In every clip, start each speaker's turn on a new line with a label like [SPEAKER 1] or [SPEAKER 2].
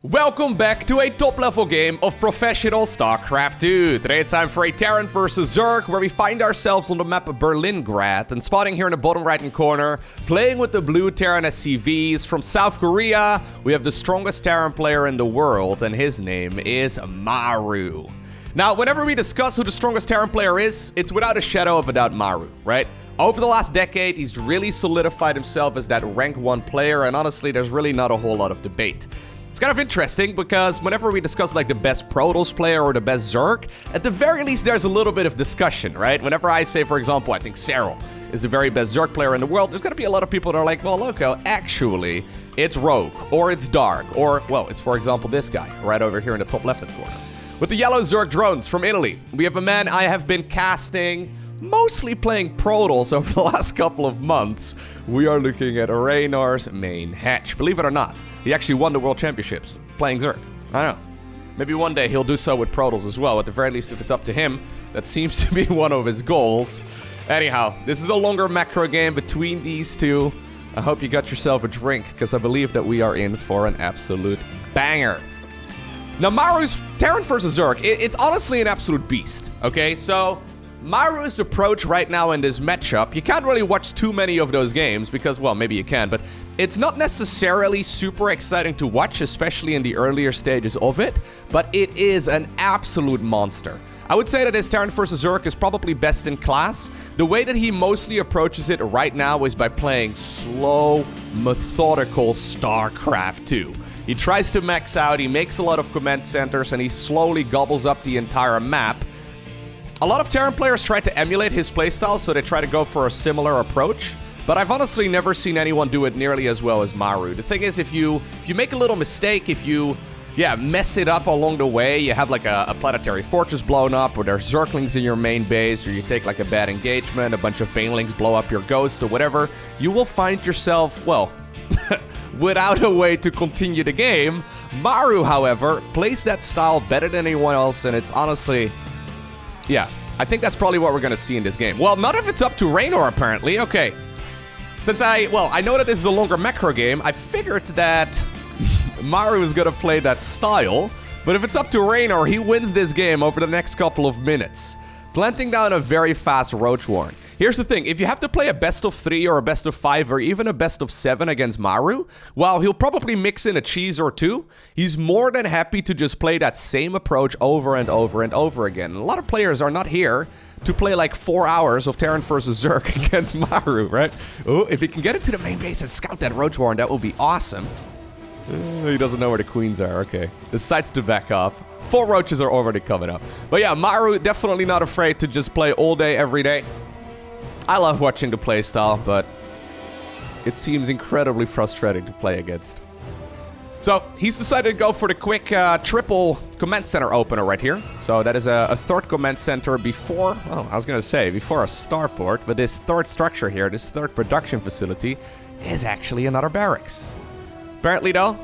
[SPEAKER 1] Welcome back to a top-level game of professional StarCraft 2. Today it's time for a Terran versus Zerg, where we find ourselves on the map Berlingrad, and spotting here in the bottom right-hand corner, playing with the blue Terran SCVs from South Korea. We have the strongest Terran player in the world, and his name is Maru. Now, whenever we discuss who the strongest Terran player is, it's without a shadow of a doubt Maru, right? Over the last decade, he's really solidified himself as that rank 1 player, and honestly, there's really not a whole lot of debate. It's kind of interesting because whenever we discuss like the best Protoss player or the best Zerg, at the very least there's a little bit of discussion, right? Whenever I say, for example, I think Cyril is the very best Zerg player in the world, there's gonna be a lot of people that are like, well, Lowko, actually, it's Rogue, or it's Dark, or, well, it's, for example, this guy, right over here in the top left-hand corner. With the yellow Zerg drones from Italy, we have a man I have been casting, mostly playing Protoss over the last couple of months. We are looking at Reynor's main hatch. Believe it or not, he actually won the World Championships playing Zerg. I don't know. Maybe one day he'll do so with Protoss as well. At the very least, if it's up to him, that seems to be one of his goals. Anyhow, this is a longer macro game between these two. I hope you got yourself a drink, because I believe that we are in for an absolute banger. Now, Maru's Terran versus Zerg, it's honestly an absolute beast, okay? So Maru's approach right now in this matchup, you can't really watch too many of those games because, well, maybe you can, but it's not necessarily super exciting to watch, especially in the earlier stages of it, but it is an absolute monster. I would say that his Terran vs. Zerg is probably best in class. The way that he mostly approaches it right now is by playing slow, methodical StarCraft 2. He tries to max out, he makes a lot of command centers, and he slowly gobbles up the entire map. A lot of Terran players try to emulate his playstyle, so they try to go for a similar approach, but I've honestly never seen anyone do it nearly as well as Maru. The thing is, if you make a little mistake, if you, mess it up along the way, you have like a planetary fortress blown up, or there's Zerglings in your main base, or you take like a bad engagement, a bunch of Banelings blow up your ghosts, or whatever, you will find yourself, well, without a way to continue the game. Maru, however, plays that style better than anyone else, and it's honestly, yeah, I think that's probably what we're going to see in this game. Well, not if it's up to Reynor, apparently. Okay. Since I know that this is a longer macro game, I figured that Maru is going to play that style. But if it's up to Reynor, he wins this game over the next couple of minutes, planting down a very fast Roach Warren. Here's the thing, if you have to play a best of 3 or a best of 5 or even a best of 7 against Maru, while he'll probably mix in a cheese or two, he's more than happy to just play that same approach over and over and over again. And a lot of players are not here to play like 4 hours of Terran versus Zerg against Maru, right? Oh, if he can get into the main base and scout that Roach Warren, that will be awesome. He doesn't know where the queens are, okay. Decides to back off. 4 roaches are already coming up. But yeah, Maru definitely not afraid to just play all day, every day. I love watching the playstyle, but it seems incredibly frustrating to play against. So, he's decided to go for the quick triple command center opener right here. So that is a third command center before, well, I was going to say before a starport, but this third structure here, this third production facility, is actually another barracks. Apparently though,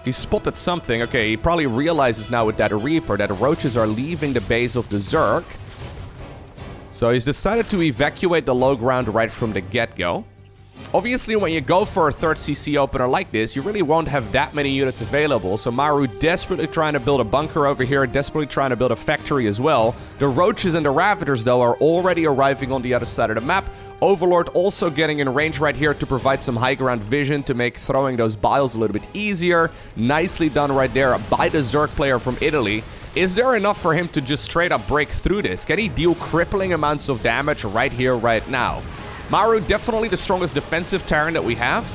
[SPEAKER 1] he spotted something. Okay, he probably realizes now with that Reaper that the roaches are leaving the base of the Zerg. So he's decided to evacuate the low ground right from the get-go. Obviously, when you go for a third CC opener like this, you really won't have that many units available. So Maru desperately trying to build a bunker over here, desperately trying to build a factory as well. The Roaches and the Ravagers, though, are already arriving on the other side of the map. Overlord also getting in range right here to provide some high ground vision to make throwing those biles a little bit easier. Nicely done right there by the Zerg player from Italy. Is there enough for him to just straight up break through this? Can he deal crippling amounts of damage right here, right now? Maru, definitely the strongest defensive Terran that we have.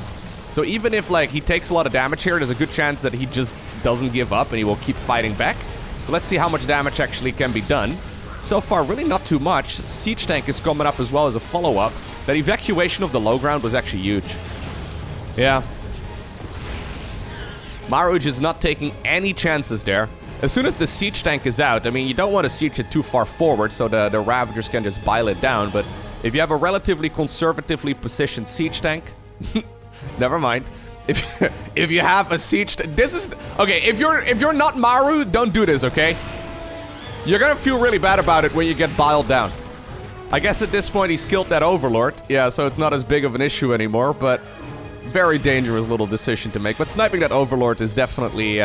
[SPEAKER 1] So even if, like, he takes a lot of damage here, there's a good chance that he just doesn't give up and he will keep fighting back. So let's see how much damage actually can be done. So far, really not too much. Siege Tank is coming up as well as a follow-up. That evacuation of the low ground was actually huge. Yeah. Maru just not taking any chances there. As soon as the siege tank is out, I mean, you don't want to siege it too far forward so the Ravagers can just bile it down, but if you have a relatively conservatively positioned siege tank, never mind. If you have a siege, this is okay. If you're not Maru, don't do this, okay? You're gonna feel really bad about it when you get biled down. I guess at this point he's killed that Overlord, yeah, so it's not as big of an issue anymore, but very dangerous little decision to make. But sniping that Overlord is definitely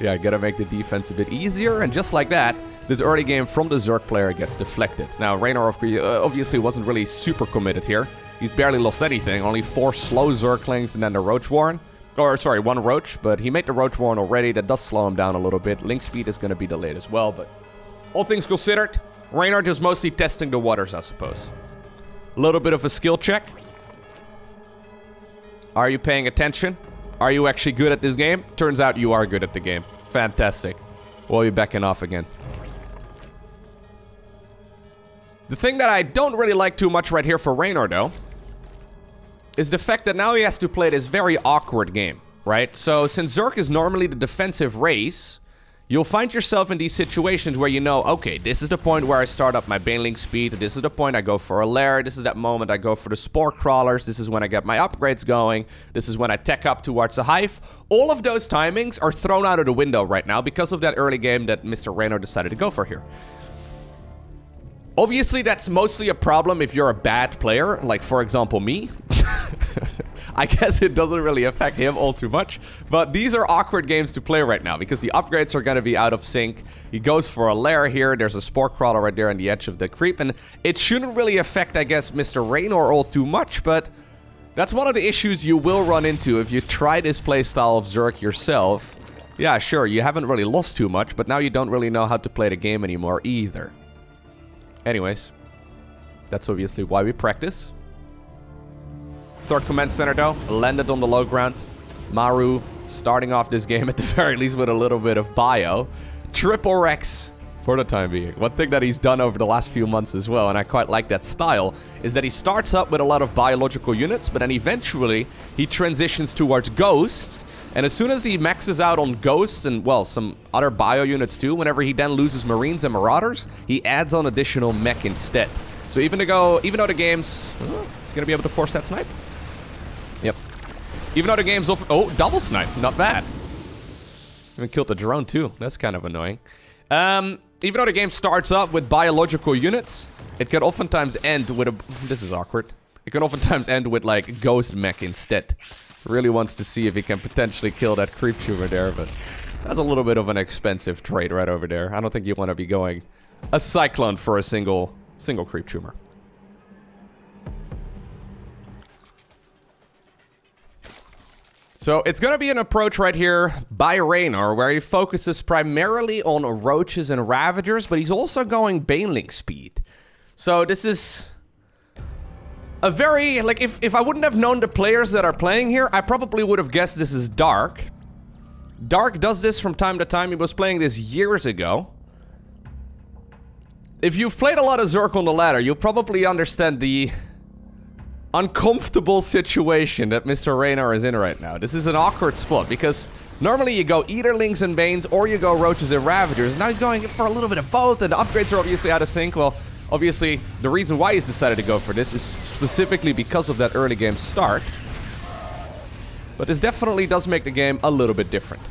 [SPEAKER 1] Yeah, gotta make the defense a bit easier. And just like that, this early game from the Zerg player gets deflected. Now, Reynor obviously wasn't really super committed here. He's barely lost anything. Only 4 slow Zerglings and then the Roach Warren. Or, sorry, 1 Roach. But he made the Roach Warren already. That does slow him down a little bit. Link speed is gonna be delayed as well. But all things considered, Reynor just mostly testing the waters, I suppose. A little bit of a skill check. Are you paying attention? Are you actually good at this game? Turns out you are good at the game. Fantastic. Well, you're backing off again. The thing that I don't really like too much right here for Reynor, though, is the fact that now he has to play this very awkward game, right? So, since Zerg is normally the defensive race, you'll find yourself in these situations where you know, okay, this is the point where I start up my Baneling speed, this is the point I go for a lair, this is that moment I go for the Spore Crawlers, this is when I get my upgrades going, this is when I tech up towards the Hive. All of those timings are thrown out of the window right now because of that early game that Mr. Reynor decided to go for here. Obviously, that's mostly a problem if you're a bad player, like, for example, me. I guess it doesn't really affect him all too much, but these are awkward games to play right now because the upgrades are going to be out of sync. He goes for a lair here. There's a Spore Crawler right there on the edge of the creep, and it shouldn't really affect, I guess, Mr. Reynor all too much, but that's one of the issues you will run into if you try this playstyle of Zerg yourself. Yeah, sure, you haven't really lost too much, but now you don't really know how to play the game anymore either. Anyways, that's obviously why we practice. Third command center though, landed on the low ground. Maru starting off this game at the very least with a little bit of bio. Triple Rex for the time being. One thing that he's done over the last few months as well, and I quite like that style, is that he starts up with a lot of biological units, but then eventually he transitions towards ghosts, and as soon as he maxes out on ghosts and, well, some other bio units too, whenever he then loses marines and marauders, he adds on additional mech instead. So even though the game's... he's gonna be able to force that snipe. Yep. Even though the game's... Oh, double snipe. Not bad. Even killed the drone too. That's kind of annoying. Even though the game starts up with biological units, it can oftentimes end with a... This is awkward. It can oftentimes end with, like, ghost mech instead. Really wants to see if he can potentially kill that creep tumor there, but that's a little bit of an expensive trade right over there. I don't think you want to be going a Cyclone for a single creep tumor. So it's going to be an approach right here by Reynor where he focuses primarily on Roaches and Ravagers, but he's also going Baneling speed. So this is a very, like, if I wouldn't have known the players that are playing here, I probably would have guessed this is Dark. Dark does this from time to time. He was playing this years ago. If you've played a lot of Zerg on the ladder, you'll probably understand the uncomfortable situation that Mr. Reynor is in right now. This is an awkward spot because normally you go either Lings and Banes or you go Roaches and Ravagers. Now he's going for a little bit of both, and the upgrades are obviously out of sync. Well, obviously, the reason why he's decided to go for this is specifically because of that early game start. But this definitely does make the game a little bit different.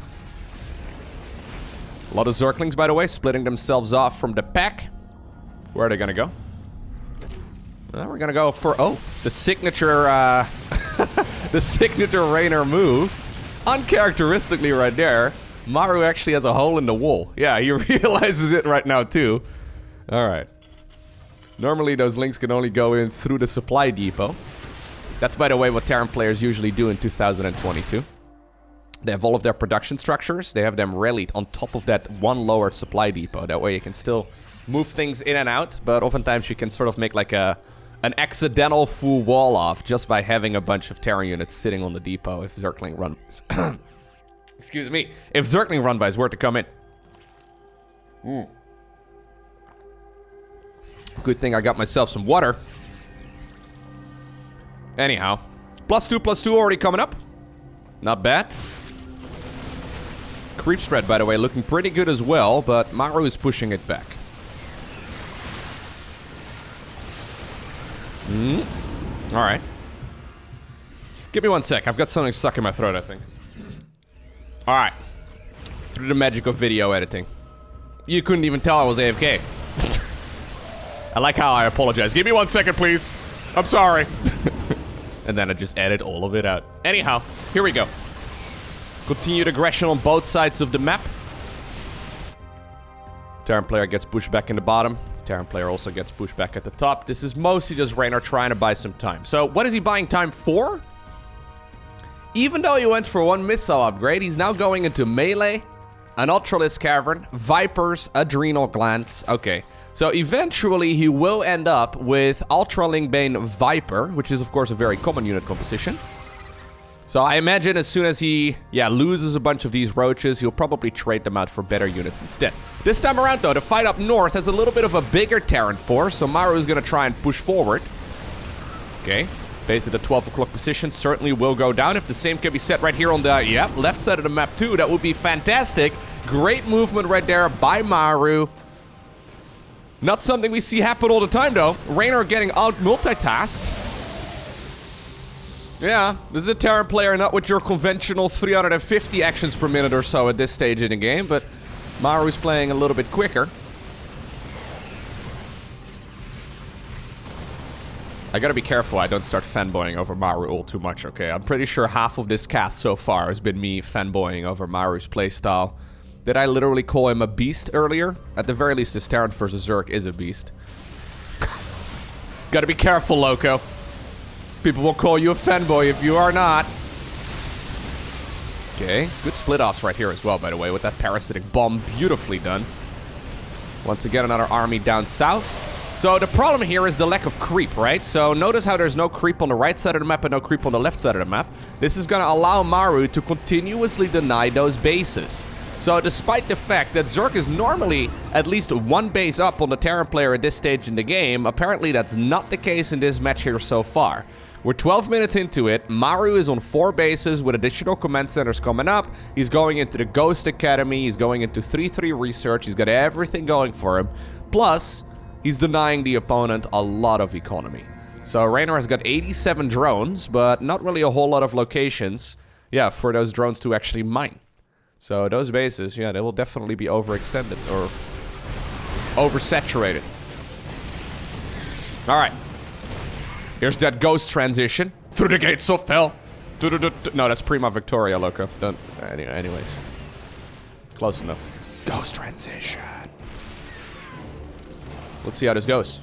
[SPEAKER 1] A lot of Zerglings, by the way, splitting themselves off from the pack. Where are they gonna go? Well, we're gonna go for, oh, the signature, the signature Reynor move. Uncharacteristically right there, Maru actually has a hole in the wall. Yeah, he realizes it right now too. Alright. Normally those links can only go in through the supply depot. That's, by the way, what Terran players usually do in 2022. They have all of their production structures. They have them rallied on top of that one lowered supply depot. That way you can still move things in and out, but oftentimes you can sort of make like an accidental full wall off just by having a bunch of Terran units sitting on the depot if Zergling run-bys. Excuse me. If Zergling run-bys were to come in. Good thing I got myself some water. Anyhow. +2/+2 already coming up. Not bad. Creep spread, by the way, looking pretty good as well, but Maru is pushing it back. Alright. Give me 1 sec. I've got something stuck in my throat, I think. Alright. Through the magic of video editing. You couldn't even tell I was AFK. I like how I apologize. Give me 1 second, please. I'm sorry. And then I just edit all of it out. Anyhow, here we go. Continued aggression on both sides of the map. Terran player gets pushed back in the bottom. Terran player also gets pushed back at the top. This is mostly just Reynor trying to buy some time. So what is he buying time for? Even though he went for one missile upgrade, he's now going into melee, an Ultralisk Cavern, Vipers, Adrenal Glands. Okay, so eventually he will end up with Ultra Lingbane Viper, which is of course a very common unit composition. So I imagine as soon as he, loses a bunch of these roaches, he'll probably trade them out for better units instead. This time around, though, the fight up north has a little bit of a bigger Terran force, so Maru is going to try and push forward. Okay, base at the 12 o'clock position certainly will go down. If the same can be set right here on the, left side of the map, too, that would be fantastic. Great movement right there by Maru. Not something we see happen all the time, though. Reynor getting out multitasked. Yeah, this is a Terran player, not with your conventional 350 actions per minute or so at this stage in the game, but Maru's playing a little bit quicker. I gotta be careful I don't start fanboying over Maru all too much, okay? I'm pretty sure half of this cast so far has been me fanboying over Maru's playstyle. Did I literally call him a beast earlier? At the very least, this Terran versus Zerg is a beast. Gotta be careful, Lowko. People will call you a fanboy if you are not. Okay, good split-offs right here as well, by the way, with that parasitic bomb. Beautifully done. Once again, another army down south. So the problem here is the lack of creep, right? So notice how there's no creep on the right side of the map and no creep on the left side of the map. This is going to allow Maru to continuously deny those bases. So despite the fact that Zerg is normally at least one base up on the Terran player at this stage in the game, apparently that's not the case in this match here so far. We're 12 minutes into it. Maru is on 4 bases with additional command centers coming up. He's going into the Ghost Academy. He's going into 3-3 research. He's got everything going for him. Plus, he's denying the opponent a lot of economy. So Reynor has got 87 drones, but not really a whole lot of locations, for those drones to actually mine. So those bases, they will definitely be overextended or oversaturated. All right. Here's that ghost transition. Through the gates of hell. No, that's Prima Victoria, Lowko. Don't. Anyways. Close enough. Ghost transition. Let's see how this goes.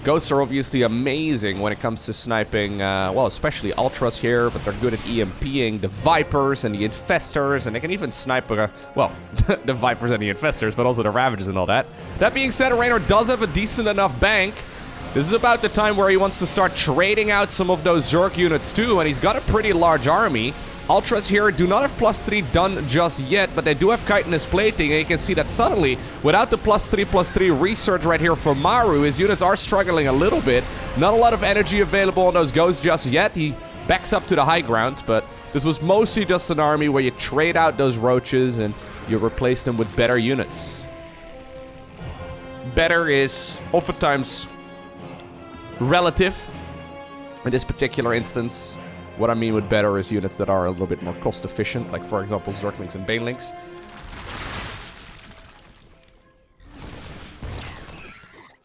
[SPEAKER 1] Ghosts are obviously amazing when it comes to sniping, well, especially Ultras here, but they're good at EMPing the Vipers and the Infestors, and they can even snipe, well, the Vipers and the Infestors, but also the Ravagers and all that. That being said, Reynor does have a decent enough bank. This is about the time where he wants to start trading out some of those Zerg units too, and he's got a pretty large army. Ultras here do not have +3 done just yet, but they do have chitinous plating, and you can see that suddenly, without the +3/+3 research right here for Maru, his units are struggling a little bit. Not a lot of energy available on those ghosts just yet. He backs up to the high ground, but this was mostly just an army where you trade out those roaches and you replace them with better units. Better is oftentimes relative. In this particular instance, what I mean with better is units that are a little bit more cost efficient, like for example Zerglings and Banelings.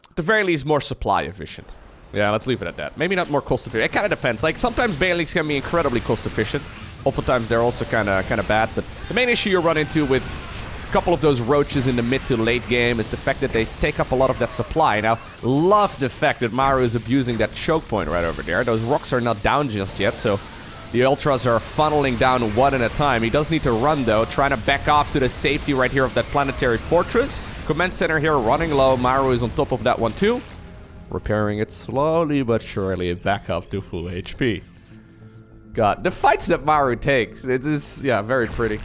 [SPEAKER 1] At the very least, more supply efficient. Yeah, let's leave it at that. Maybe not more cost efficient. It kind of depends. Like sometimes Banelings can be incredibly cost efficient. Oftentimes they're also kind of bad. But the main issue you run into with a couple of those roaches in the mid to late game is the fact that they take up a lot of that supply. Now, love the fact that Maru is abusing that choke point right over there. Those rocks are not down just yet, so the Ultras are funneling down one at a time. He does need to run, though, trying to back off to the safety right here of that planetary fortress. Command center here running low. Maru is on top of that one, too. Repairing it slowly but surely back up to full HP. God, the fights that Maru takes, it is, yeah, very pretty.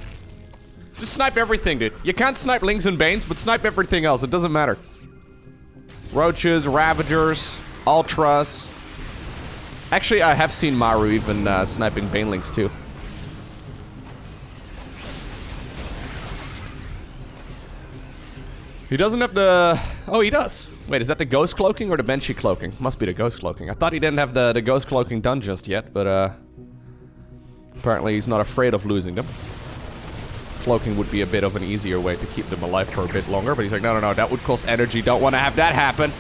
[SPEAKER 1] Just snipe everything, dude. You can't snipe Lings and Banes, but snipe everything else. It doesn't matter. Roaches, Ravagers, Ultras. Actually, I have seen Maru even sniping Banelings, too. He doesn't have the... Oh, he does. Wait, is that the Ghost Cloaking or the Banshee Cloaking? Must be the Ghost Cloaking. I thought he didn't have the Ghost Cloaking done just yet, but apparently he's not afraid of losing them. Cloaking would be a bit of an easier way to keep them alive for a bit longer, but he's like, no, that would cost energy. Don't want to have that happen.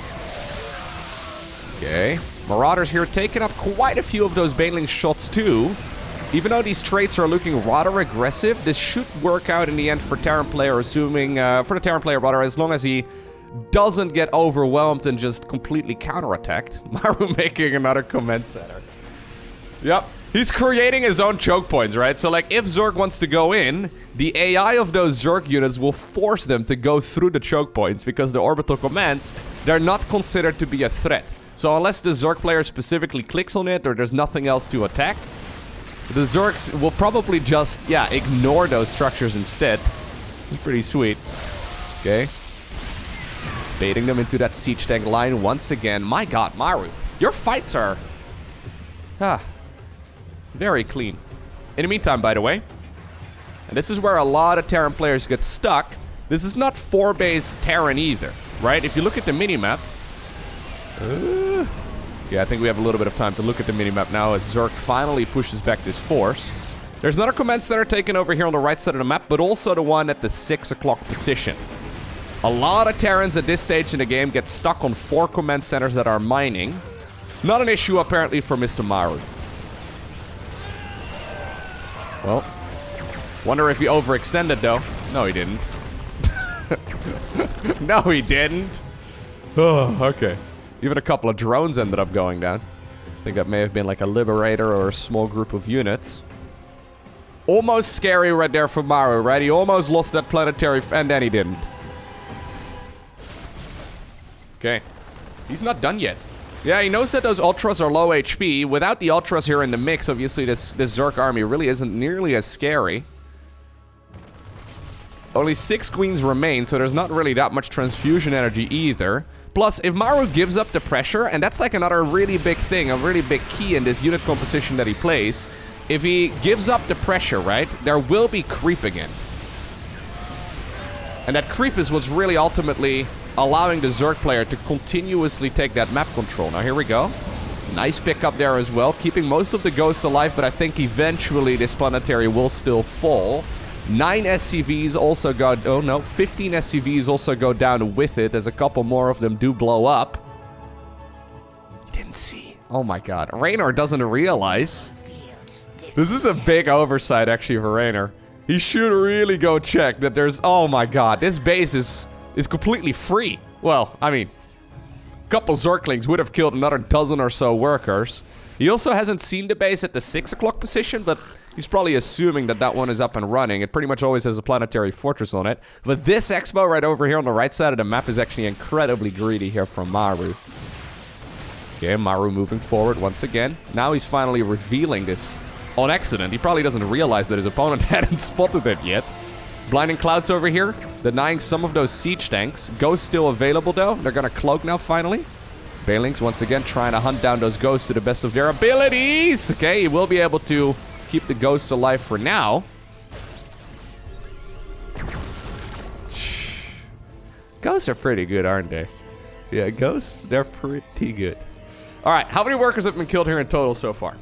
[SPEAKER 1] Okay. Marauders here taking up quite a few of those Baneling shots, too. Even though these traits are looking rather aggressive, this should work out in the end for Terran player, assuming... for the Terran player, rather, as long as he doesn't get overwhelmed and just completely counterattacked. Maru making another command center. Yep. He's creating his own choke points, right? So, like, if Zerg wants to go in, the AI of those Zerg units will force them to go through the choke points because the orbital commands, they're not considered to be a threat. So unless the Zerg player specifically clicks on it or there's nothing else to attack, the Zergs will probably just, yeah, ignore those structures instead. This is pretty sweet. Okay. Baiting them into that siege tank line once again. My god, Maru, your fights are... very clean. In the meantime, by the way, and this is where a lot of Terran players get stuck, this is not 4-base Terran either, right? If you look at the minimap... yeah, I think we have a little bit of time to look at the minimap now as Zerg finally pushes back this force. There's another command center taken over here on the right side of the map, but also the one at the 6 o'clock position. A lot of Terrans at this stage in the game get stuck on 4 command centers that are mining. Not an issue, apparently, for Mr. Maru. Well, wonder if he overextended, though. No, he didn't. No, he didn't. Oh, okay. Even a couple of drones ended up going down. I think that may have been like a Liberator or a small group of units. Almost scary right there for Maru, right? He almost lost that planetary, and then he didn't. Okay. He's not done yet. Yeah, he knows that those Ultras are low HP. Without the Ultras here in the mix, obviously this Zerg army really isn't nearly as scary. Only 6 queens remain, so there's not really that much transfusion energy either. Plus, if Maru gives up the pressure, and that's like another really big thing, a really big key in this unit composition that he plays. If he gives up the pressure, right, there will be creep again. And that creep is what's really ultimately allowing the Zerg player to continuously take that map control. Now, here we go. Nice pickup there as well, keeping most of the ghosts alive, but I think eventually this planetary will still fall. 9 SCVs also go... oh no, 15 SCVs also go down with it, as a couple more of them do blow up. You didn't see. Oh my god. Reynor doesn't realize. This is a big oversight, actually, for Reynor. He should really go check that there's... oh my god, this base is completely free. Well, I mean, a couple Zerglings would have killed another dozen or so workers. He also hasn't seen the base at the 6 o'clock position, but... he's probably assuming that that one is up and running. It pretty much always has a planetary fortress on it. But this expo right over here on the right side of the map is actually incredibly greedy here from Maru. Okay, Maru moving forward once again. Now he's finally revealing this on accident. He probably doesn't realize that his opponent hadn't spotted it yet. Blinding Clouds over here, denying some of those siege tanks. Ghosts still available though. They're gonna cloak now finally. Bailings once again trying to hunt down those ghosts to the best of their abilities. Okay, he will be able to keep the ghosts alive for now. Ghosts are pretty good, aren't they? Yeah, ghosts, they're pretty good. Alright, how many workers have been killed here in total so far?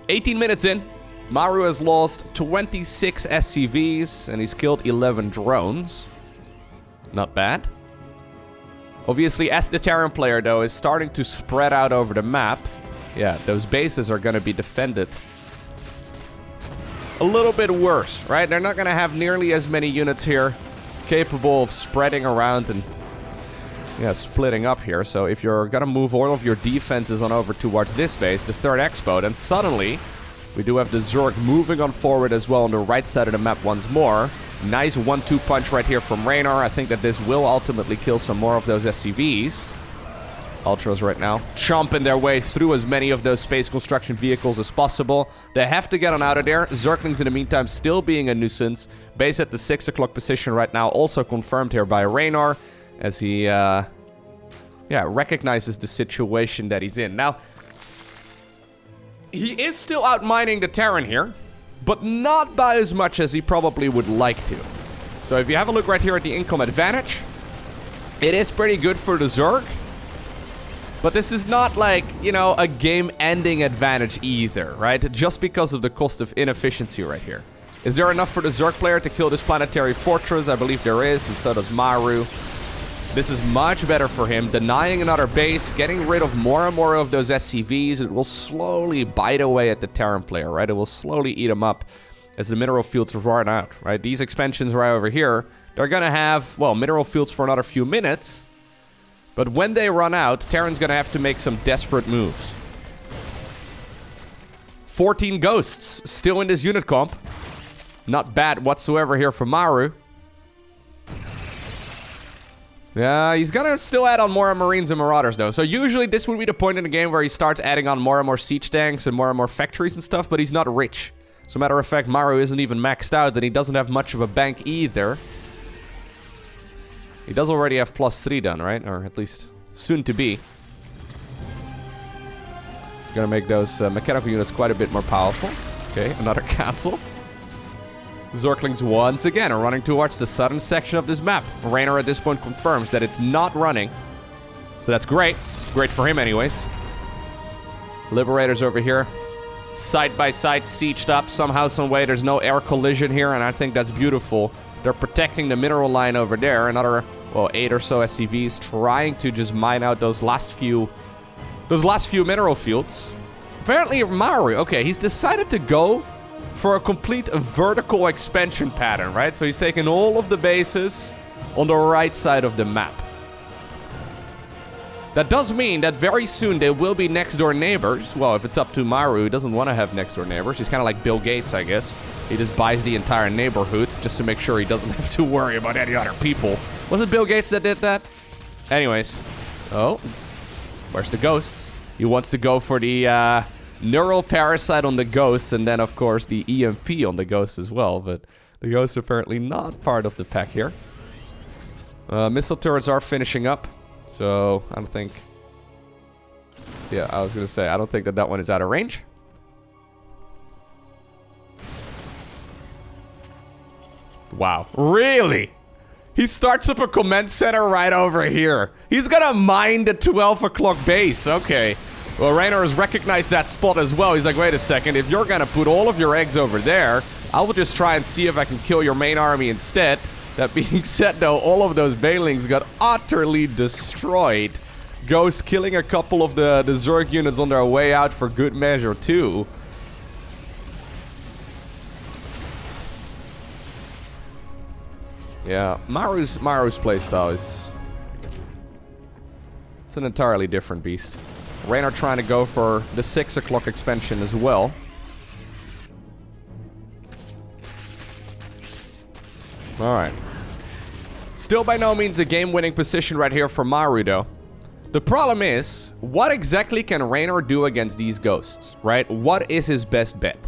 [SPEAKER 1] 18 minutes in. Maru has lost 26 SCVs, and he's killed 11 drones. Not bad. Obviously, as the Terran player, though, is starting to spread out over the map, yeah, those bases are going to be defended a little bit worse, right? They're not going to have nearly as many units here capable of spreading around and, yeah, splitting up here. So if you're going to move all of your defenses on over towards this base, the 3rd expo, then suddenly we do have the Zerg moving on forward as well on the right side of the map once more. Nice 1-2 punch right here from Reynor. I think that this will ultimately kill some more of those SCVs. Ultras right now chomping their way through as many of those space construction vehicles as possible. They have to get on out of there. Zerglings in the meantime still being a nuisance. Base at the 6 o'clock position right now, also confirmed here by Reynor, as he recognizes the situation that he's in. Now, he is still out mining the Terran here, but not by as much as he probably would like to. So if you have a look right here at the income advantage, it is pretty good for the Zerg. But this is not like, you know, a game-ending advantage either, right? Just because of the cost of inefficiency right here. Is there enough for the Zerg player to kill this planetary fortress? I believe there is, and so does Maru. This is much better for him. Denying another base, getting rid of more and more of those SCVs. It will slowly bite away at the Terran player, right? It will slowly eat him up as the mineral fields run out, right? These expansions right over here, they're gonna have, well, mineral fields for another few minutes. But when they run out, Terran's gonna have to make some desperate moves. 14 ghosts still in this unit comp. Not bad whatsoever here for Maru. Yeah, he's gonna still add on more Marines and Marauders, though. So usually this would be the point in the game where he starts adding on more and more siege tanks and more factories and stuff, but he's not rich. As a matter of fact, Maru isn't even maxed out, and he doesn't have much of a bank either. He does already have +3 done, right? Or at least soon to be. It's gonna make those mechanical units quite a bit more powerful. Okay, another cancel. Zerglings once again are running towards the southern section of this map. Reynor at this point confirms that it's not running. So that's great. Great for him anyways. Liberators over here. Side by side, sieged up somehow, some way. There's no air collision here, and I think that's beautiful. They're protecting the mineral line over there. Another, well, 8 or so SCVs trying to just mine out those last few mineral fields. Apparently Maru, okay, he's decided to go for a complete vertical expansion pattern, right? So he's taking all of the bases on the right side of the map. That does mean that very soon they will be next door neighbors. Well, if it's up to Maru, he doesn't want to have next door neighbors. He's kind of like Bill Gates, I guess. He just buys the entire neighborhood just to make sure he doesn't have to worry about any other people. Was it Bill Gates that did that? Anyways. Oh. Where's the ghosts? He wants to go for the neural parasite on the ghosts, and then, of course, the EMP on the ghosts as well. But the ghosts apparently not part of the pack here. Missile turrets are finishing up. So, I don't think... Yeah, I was going to say, I don't think that one is out of range. Wow. Really? He starts up a command center right over here. He's going to mine the 12 o'clock base. Okay. Well, Reynor has recognized that spot as well. He's like, wait a second. If you're going to put all of your eggs over there, I will just try and see if I can kill your main army instead. That being said, though, all of those Banelings got utterly destroyed. Ghost killing a couple of the Zerg units on their way out for good measure, too. Yeah, Maru's playstyle is... It's an entirely different beast. Reynor trying to go for the 6 o'clock expansion as well. Alright. Still by no means a game-winning position right here for Maru, though. The problem is, what exactly can Reynor do against these ghosts, right? What is his best bet?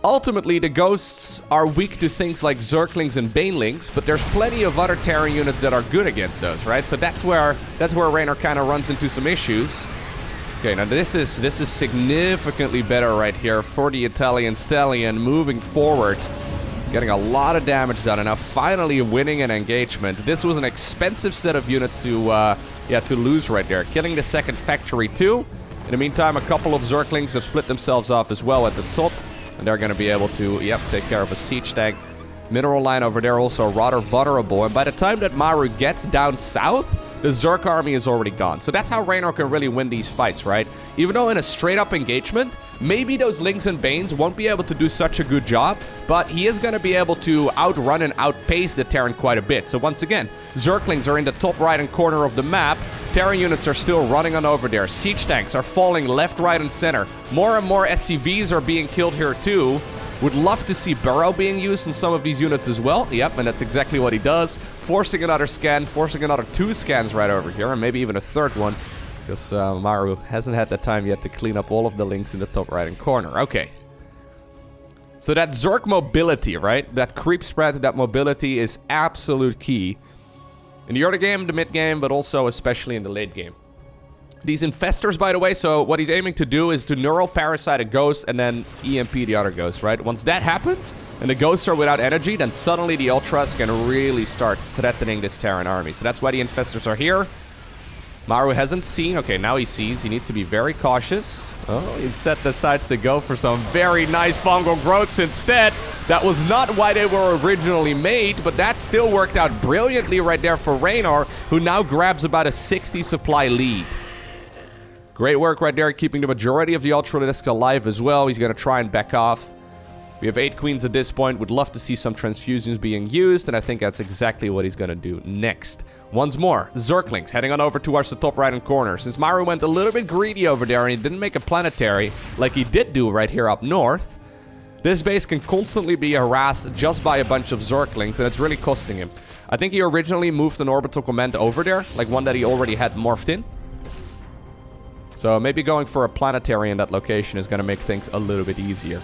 [SPEAKER 1] Ultimately, the ghosts are weak to things like Zerglings and Banelings, but there's plenty of other Terran units that are good against those, right? So that's where Reynor kind of runs into some issues. Okay, now this is significantly better right here for the Italian Stallion moving forward. Getting a lot of damage done, and now finally winning an engagement. This was an expensive set of units to lose right there. Killing the second factory too. In the meantime, a couple of Zerglings have split themselves off as well at the top. And they're going to be able to, take care of a siege tank. Mineral line over there also rather vulnerable. And by the time that Maru gets down south, the Zerg army is already gone. So that's how Reynor can really win these fights, right? Even though in a straight-up engagement, maybe those Lings and Banes won't be able to do such a good job, but he is going to be able to outrun and outpace the Terran quite a bit. So once again, Zerglings are in the top right-hand corner of the map. Terran units are still running on over there. Siege tanks are falling left, right, and center. More and more SCVs are being killed here too. Would love to see Burrow being used in some of these units as well. Yep, and that's exactly what he does. Forcing another scan, forcing another 2 scans right over here, and maybe even a third one. Because Maru hasn't had the time yet to clean up all of the links in the top right-hand corner. Okay. So that Zerg mobility, right? That creep spread, that mobility is absolute key. In the early game, the mid game, but also especially in the late game. These infestors, by the way, so what he's aiming to do is to neural parasite a ghost and then EMP the other ghost, right? Once that happens, and the ghosts are without energy, then suddenly the Ultras can really start threatening this Terran army. So that's why the infestors are here. Maru hasn't seen. Okay, now he sees. He needs to be very cautious. Oh, instead decides to go for some very nice fungal growths instead. That was not why they were originally made, but that still worked out brilliantly right there for Reynor, who now grabs about a 60 supply lead. Great work right there, keeping the majority of the Ultralisks alive as well. He's going to try and back off. We have 8 queens at this point. Would love to see some transfusions being used, and I think that's exactly what he's going to do next. Once more, Zerglings heading on over towards the top right-hand corner. Since Maru went a little bit greedy over there and he didn't make a planetary like he did do right here up north, this base can constantly be harassed just by a bunch of Zerglings, and it's really costing him. I think he originally moved an orbital command over there, like one that he already had morphed in. So maybe going for a planetary in that location is going to make things a little bit easier.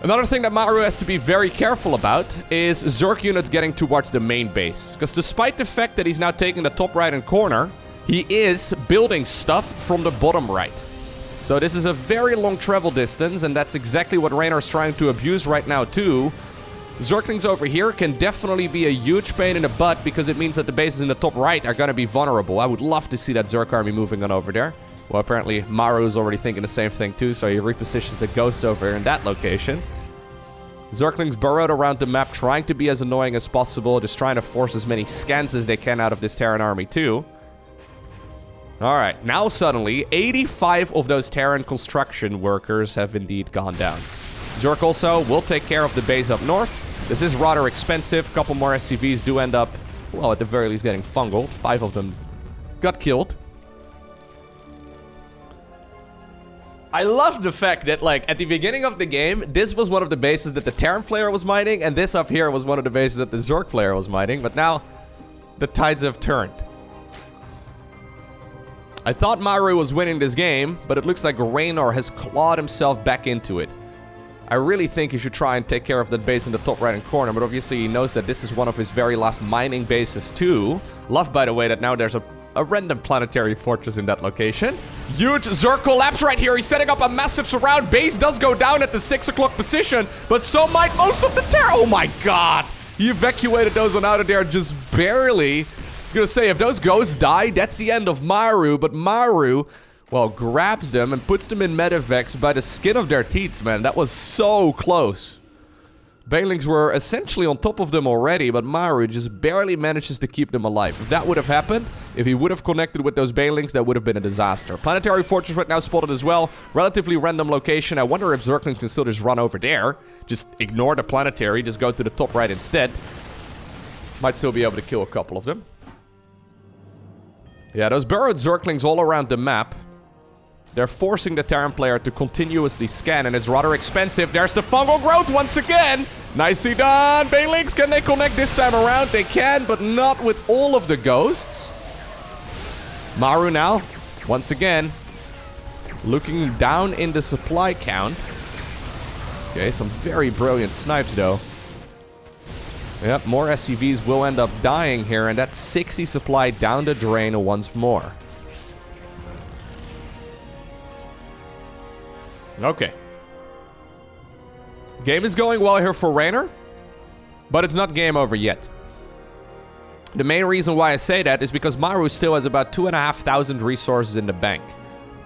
[SPEAKER 1] Another thing that Maru has to be very careful about is Zerg units getting towards the main base. Because despite the fact that he's now taking the top right-hand corner, he is building stuff from the bottom right. So this is a very long travel distance, and that's exactly what Reynor is trying to abuse right now too. Zerglings over here can definitely be a huge pain in the butt because it means that the bases in the top right are going to be vulnerable. I would love to see that Zerg army moving on over there. Well, apparently Maru is already thinking the same thing too, so he repositions the ghosts over here in that location. Zerglings burrowed around the map, trying to be as annoying as possible, just trying to force as many scans as they can out of this Terran army too. Alright, now suddenly, 85 of those Terran construction workers have indeed gone down. Zerg also will take care of the base up north. This is rather expensive. A couple more SCVs do end up, well, at the very least getting fungal. 5 of them got killed. I love the fact that, like, at the beginning of the game, this was one of the bases that the Terran player was mining, and this up here was one of the bases that the Zerg player was mining, but now the tides have turned. I thought Maru was winning this game, but it looks like Reynor has clawed himself back into it. I really think he should try and take care of that base in the top right-hand corner, but obviously he knows that this is one of his very last mining bases too. Love, by the way, that now there's a random planetary fortress in that location. Huge Zerg collapse right here. He's setting up a massive surround. Base does go down at the 6 o'clock position, but so might most of the Terran. Oh my god. He evacuated those on out of there just barely. I was gonna say, if those ghosts die, that's the end of Maru, but Maru, well, grabs them and puts them in medevacs by the skin of their teeth, man. That was so close. Banelings were essentially on top of them already, but Maru just barely manages to keep them alive. If that would have happened, if he would have connected with those Banelings, that would have been a disaster. Planetary Fortress right now spotted as well. Relatively random location. I wonder if Zerglings can still just run over there. Just ignore the planetary, just go to the top right instead. Might still be able to kill a couple of them. Yeah, those burrowed Zerglings all around the map. They're forcing the Terran player to continuously scan, and it's rather expensive. There's the fungal growth once again. Nicely done. Banelings, can they connect this time around? They can, but not with all of the ghosts. Maru now, once again, looking down in the supply count. Okay, some very brilliant snipes, though. Yep, more SCVs will end up dying here, and that's 60 supply down the drain once more. Okay. Game is going well here for Reynor, but it's not game over yet. The main reason why I say that is because Maru still has about 2,500 resources in the bank.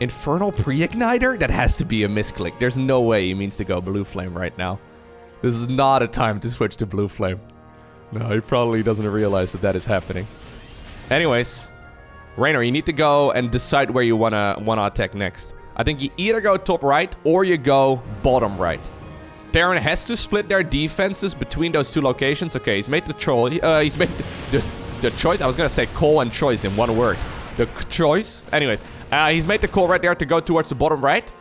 [SPEAKER 1] Infernal Pre-Igniter? That has to be a misclick. There's no way he means to go Blue Flame right now. This is not a time to switch to Blue Flame. No, he probably doesn't realize that that is happening. Anyways, Reynor, you need to go and decide where you wanna attack next. I think you either go top right or you go bottom right. Terran has to split their defenses between those two locations. Okay, he's made the choice. He's made the choice. I was gonna say call and choice in one word. The choice. Anyways, he's made the call right there to go towards the bottom right.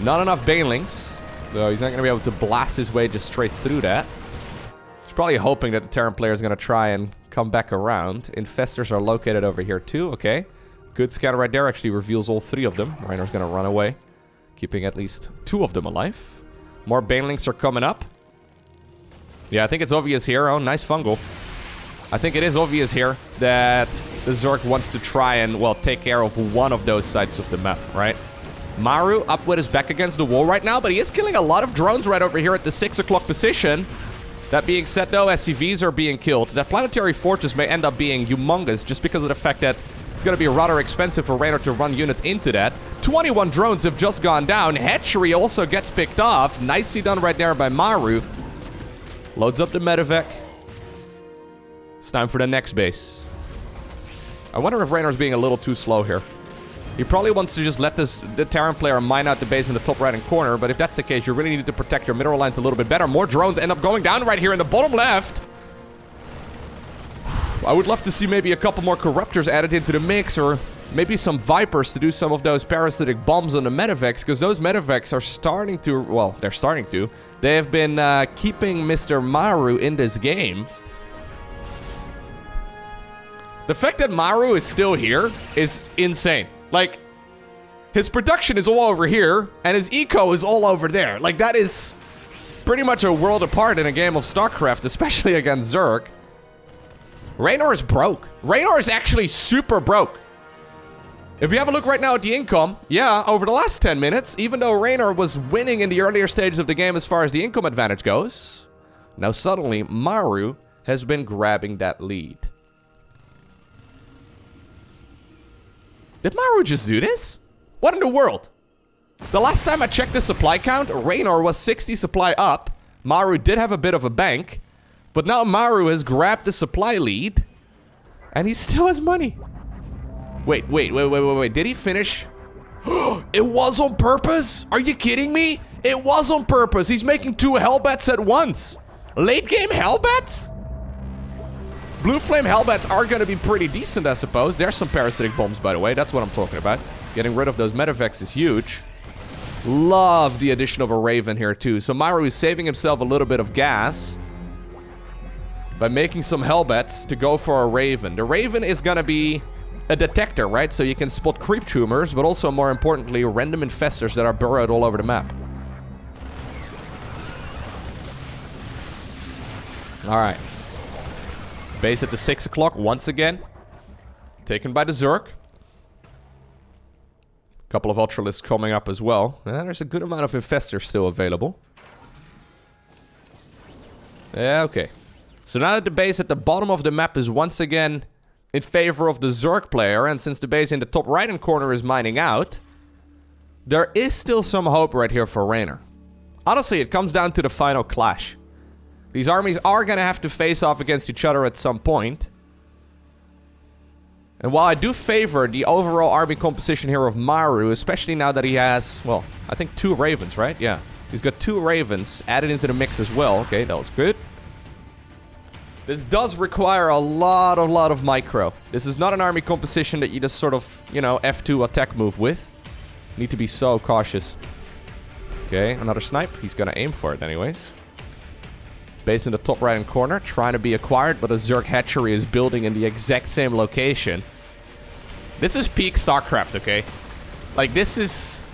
[SPEAKER 1] Not enough Banelings, so he's not gonna be able to blast his way just straight through that. He's probably hoping that the Terran player is gonna try and come back around. Infestors are located over here too. Okay. Good scan right there, actually reveals all 3 of them. Reynor's gonna run away, keeping at least 2 of them alive. More Banelings are coming up. Yeah, I think it's obvious here. Oh, nice fungal. I think it is obvious here that the Zerg wants to try and, well, take care of one of those sides of the map, right? Maru up with his back against the wall right now, but he is killing a lot of drones right over here at the 6 o'clock position. That being said, though, SCVs are being killed. That planetary fortress may end up being humongous just because of the fact that it's going to be rather expensive for Reynor to run units into that. 21 drones have just gone down. Hatchery also gets picked off. Nicely done right there by Maru. Loads up the medevac. It's time for the next base. I wonder if Reynor's being a little too slow here. He probably wants to just let the Terran player mine out the base in the top right-hand corner, but if that's the case, you really need to protect your mineral lines a little bit better. More drones end up going down right here in the bottom left. I would love to see maybe a couple more Corruptors added into the mix, or maybe some Vipers to do some of those parasitic bombs on the medevacs, because those medevacs are starting to, well, they're starting to. They have been keeping Mr. Maru in this game. The fact that Maru is still here is insane. Like, his production is all over here, and his eco is all over there. Like, that is pretty much a world apart in a game of StarCraft, especially against Zerg. Reynor is broke. Reynor is actually super broke. If you have a look right now at the income, yeah, over the last 10 minutes, even though Reynor was winning in the earlier stages of the game as far as the income advantage goes, now suddenly Maru has been grabbing that lead. Did Maru just do this? What in the world? The last time I checked the supply count, Reynor was 60 supply up. Maru did have a bit of a bank, but now Maru has grabbed the supply lead, and he still has money. Wait. Did he finish? It was on purpose? Are you kidding me? It was on purpose. He's making 2 HELLBATs at once. Late game HELLBATs? Blue Flame HELLBATs are going to be pretty decent, I suppose. There's some parasitic bombs, by the way. That's what I'm talking about. Getting rid of those medevacs is huge. Love the addition of a Raven here, too. So Maru is saving himself a little bit of gas by making some HELLBATs to go for a Raven. The Raven is going to be a detector, right? So you can spot creep tumors, but also, more importantly, random infestors that are burrowed all over the map. Alright. Base at the 6 o'clock once again. Taken by the Zerg. Couple of Ultralisks coming up as well. There's a good amount of infestors still available. Yeah, okay. So now that the base at the bottom of the map is once again in favor of the Zerg player, and since the base in the top right-hand corner is mining out, there is still some hope right here for Reynor. Honestly, it comes down to the final clash. These armies are going to have to face off against each other at some point. And while I do favor the overall army composition here of Maru, especially now that he has, well, I think 2 Ravens, right? Yeah. He's got 2 Ravens added into the mix as well. Okay, that was good. This does require a lot of micro. This is not an army composition that you just sort of, you know, F2 attack move with. Need to be so cautious. Okay, another snipe. He's going to aim for it anyways. Base in the top right-hand corner, trying to be acquired, but a Zerg hatchery is building in the exact same location. This is peak StarCraft, okay? Like, this has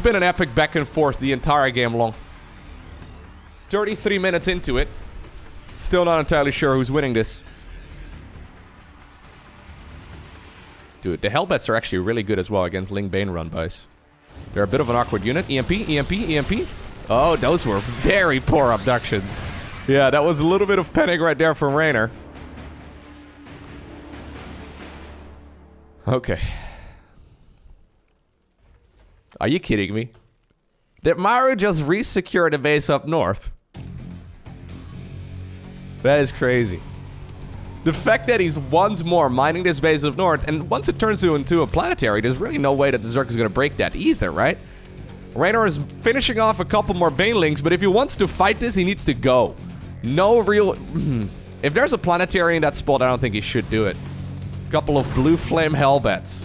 [SPEAKER 1] been an epic back and forth the entire game long. 33 minutes into it. Still not entirely sure who's winning this. Dude, the HELLBATs are actually really good as well against Ling Bane run bys. They're a bit of an awkward unit. EMP. Oh, those were very poor abductions. Yeah, that was a little bit of panic right there from Reynor. Okay. Are you kidding me? Did Maru just re-secure the base up north? That is crazy. The fact that he's once more mining this base up north, and once it turns into a planetary, there's really no way that the Zerg is going to break that either, right? Reynor is finishing off a couple more Banelings, but if he wants to fight this, he needs to go. No real... If there's a planetary in that spot, I don't think he should do it. Couple of Blue Flame HELLBATs.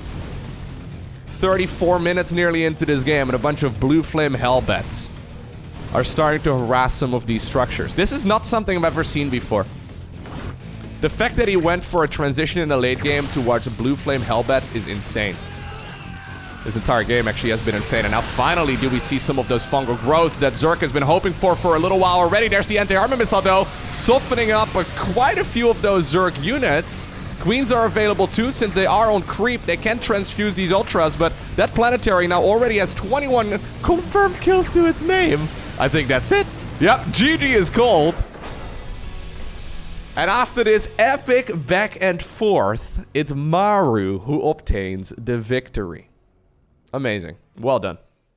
[SPEAKER 1] 34 minutes nearly into this game, and a bunch of Blue Flame HELLBATs are starting to harass some of these structures. This is not something I've ever seen before. The fact that he went for a transition in the late game towards Blue Flame HELLBATs is insane. This entire game actually has been insane, and now finally do we see some of those fungal growths that Zerg has been hoping for a little while already. There's the anti-armor missile, though, softening up quite a few of those Zerg units. Queens are available too, since they are on creep. They can transfuse these ultras, but that planetary now already has 21 confirmed kills to its name. I think that's it. Yep, GG is called. And after this epic back and forth, it's Maru who obtains the victory. Amazing. Well done.